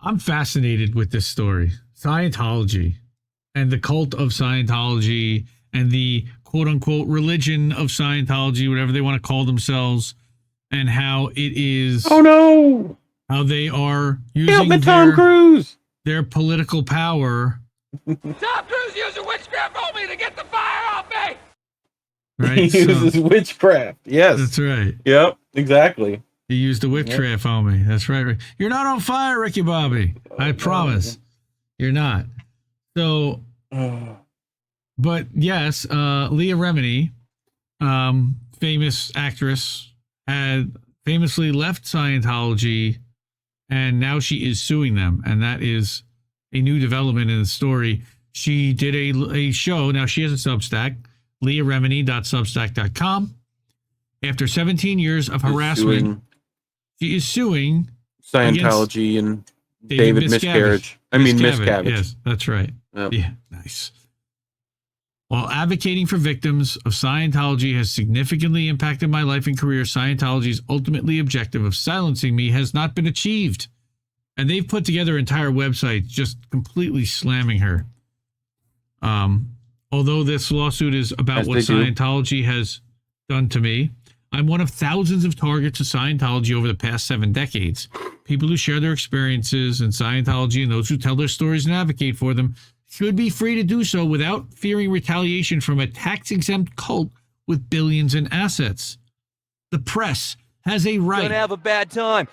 I'm fascinated with this story. Scientology and the cult of Scientology and the quote unquote religion of Scientology, whatever they want to call themselves, and how it is. Oh no! How they are using Help me, Tom Cruise! Their political power. Tom Cruise using witchcraft on me to get the fire off me! Right? He uses witchcraft. Yes. That's right. Yep, exactly. He used the witchcraft on me. That's right. You're not on fire, Ricky Bobby. I promise. You're not. So, but yes, Leah Remini, famous actress, had famously left Scientology, and now she is suing them. And that is a new development in the story. She did a show. Now she has a Substack, leahremini.substack.com. After 17 years of harassment, she is suing Scientology and David Miscavige. Miscavige. Yes, that's right. Yep. Yeah, nice. While advocating for victims of Scientology has significantly impacted my life and career, Scientology's ultimately objective of silencing me has not been achieved. And they've put together entire websites just completely slamming her. Although this lawsuit is about what Scientology has done to me, I'm one of thousands of targets of Scientology over the past 7 decades. People who share their experiences in Scientology and those who tell their stories and advocate for them should be free to do so without fearing retaliation from a tax-exempt cult with billions in assets. The press has a right. Gonna have a bad time.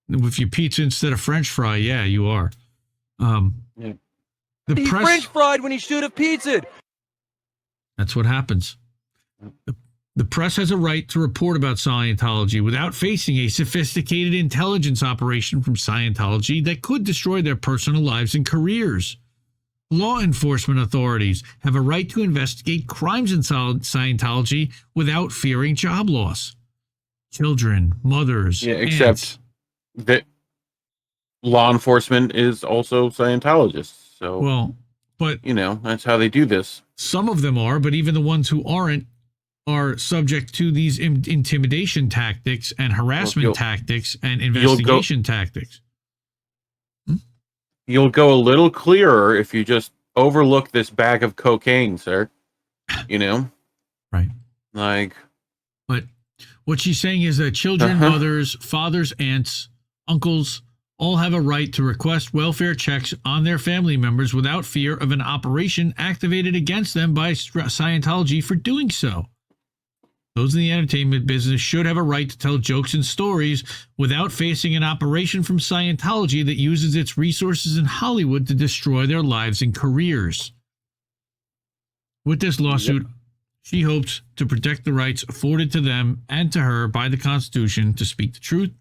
If you pizza instead of French fry, yeah, you are. The He press. French fried when he should have pizzaed. That's what happens. The press has a right to report about Scientology without facing a sophisticated intelligence operation from Scientology that could destroy their personal lives and careers. Law enforcement authorities have a right to investigate crimes in Scientology without fearing job loss. Children, mothers, yeah, except aunts. That law enforcement is also Scientologists. So, well, but that's how they do this. Some of them are, but even the ones who aren't are subject to these intimidation tactics and harassment tactics and investigation tactics. You'll go a little clearer if you just overlook this bag of cocaine, sir. Right. But what she's saying is that children, mothers, fathers, aunts, uncles all have a right to request welfare checks on their family members without fear of an operation activated against them by Scientology for doing so. Those in the entertainment business should have a right to tell jokes and stories without facing an operation from Scientology that uses its resources in Hollywood to destroy their lives and careers. With this lawsuit, she hopes to protect the rights afforded to them and to her by the Constitution to speak the truth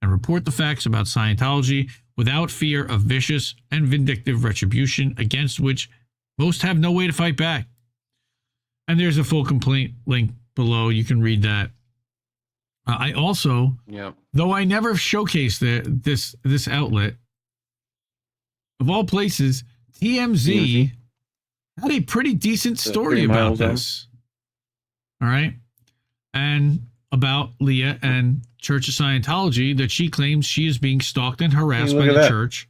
and report the facts about Scientology without fear of vicious and vindictive retribution against which most have no way to fight back. And there's a full complaint link below. You can read that. I also, though I never showcased this outlet, of all places, TMZ had a pretty decent story about this. All right. And about Leah and Church of Scientology, that she claims she is being stalked and harassed by the church.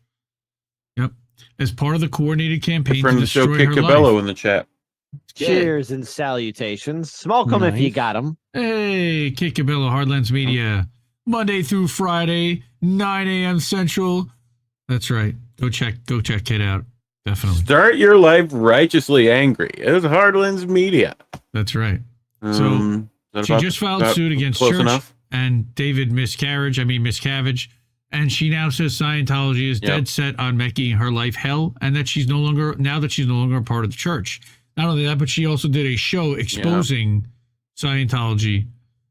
Yep. As part of the coordinated campaign to destroy her life. Cabello in the chat. Cheers and salutations. Smoke them if you got them. Hey, Kit Cabello, Hardlands Media. Monday through Friday, 9 a.m. Central. That's right. Go check Kit out. Definitely. Start your life righteously angry. It was Hardlands Media. That's right. So she just filed suit against Church and David Miscavige. And she now says Scientology is dead set on making her life hell, and that she's no longer a part of the church. Not only that, but she also did a show exposing Scientology.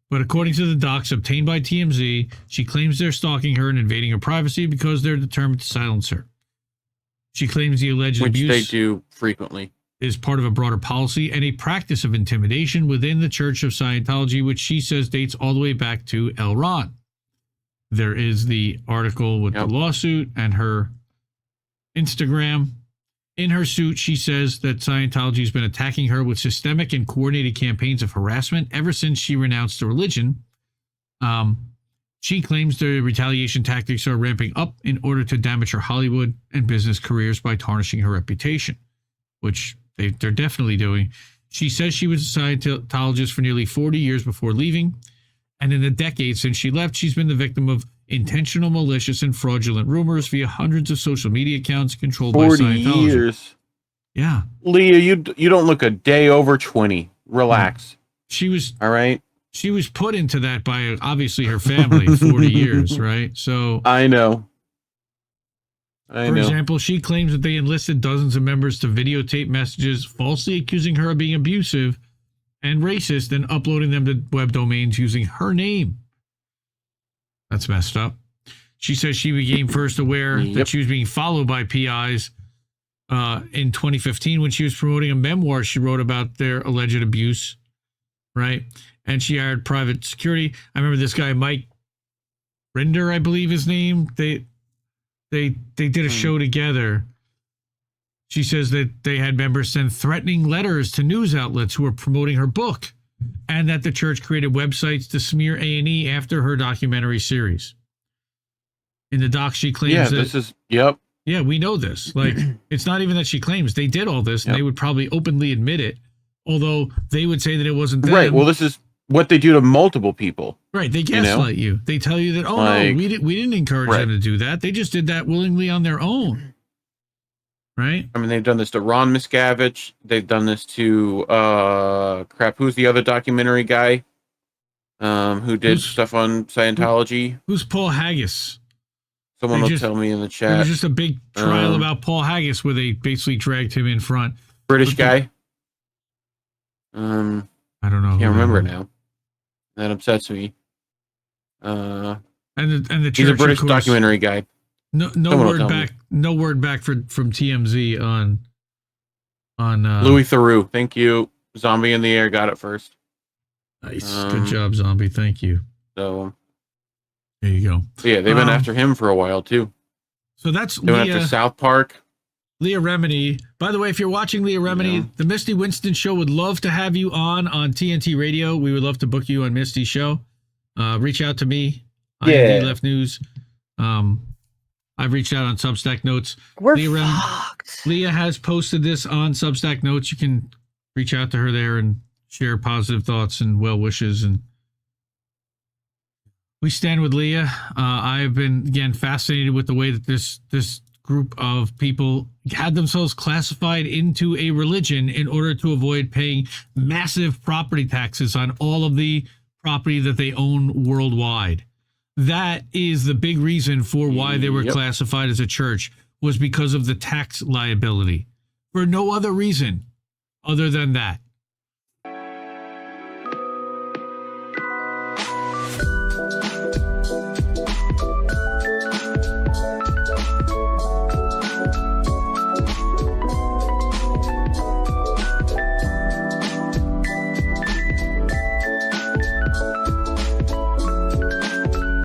But according to the docs obtained by TMZ, she claims they're stalking her and invading her privacy because they're determined to silence her. She claims the alleged abuse they do frequently is part of a broader policy and a practice of intimidation within the Church of Scientology, which she says dates all the way back to L. Ron. There is the article with the lawsuit and her Instagram. In her suit, she says that Scientology has been attacking her with systemic and coordinated campaigns of harassment ever since she renounced the religion. She claims the retaliation tactics are ramping up in order to damage her Hollywood and business careers by tarnishing her reputation, which they're definitely doing. She says she was a Scientologist for nearly 40 years before leaving, and in the decades since she left, she's been the victim of intentional, malicious, and fraudulent rumors via hundreds of social media accounts controlled by 40 Scientology. years. Yeah. Leah, you don't look a day over 20. Relax. She was all right. She was put into that by obviously her family 40 years, right? So I know. For example, she claims that they enlisted dozens of members to videotape messages falsely accusing her of being abusive and racist and uploading them to web domains using her name. That's messed up. She says she became first aware that she was being followed by PIs in 2015 when she was promoting a memoir she wrote about their alleged abuse, right? And she hired private security. I remember this guy, Mike Rinder, I believe his name. They did a show together. She says that they had members send threatening letters to news outlets who were promoting her book, and that the church created websites to smear A&E after her documentary series. In the doc, she claims yeah, we know this. Like, it's not even that she claims. They did all this, and they would probably openly admit it, although they would say that it wasn't them. Right, well, this is what they do to multiple people. Right, they gaslight you. They tell you that, oh, no, we didn't encourage them to do that. They just did that willingly on their own. Right? I mean, they've done this to Ron Miscavige. They've done this to, who's the other documentary guy who did stuff on Scientology? Who's Paul Haggis? Someone will tell me in the chat. There was just a big trial about Paul Haggis where they basically dragged him in front. British guy? I don't know. Can't remember now. That upsets me. And the church, he's a British documentary guy. No word back from TMZ on Louis Theroux. Thank you. Zombie in the Air got it first. Nice. Good job, Zombie. Thank you. So there you go. So yeah, they've been after him for a while too. So that's they went after South Park. Leah Remini. By the way, if you're watching Leah Remini, the Misty Winston Show would love to have you on TNT Radio. We would love to book you on Misty's show. Reach out to me. IND Left News. I've reached out on Substack Notes. Leah has posted this on Substack Notes. You can reach out to her there and share positive thoughts and well wishes. And we stand with Leah. I've been, again, fascinated with the way that this group of people had themselves classified into a religion in order to avoid paying massive property taxes on all of the property that they own worldwide. That is the big reason for why they were classified as a church, was because of the tax liability, for no other reason other than that.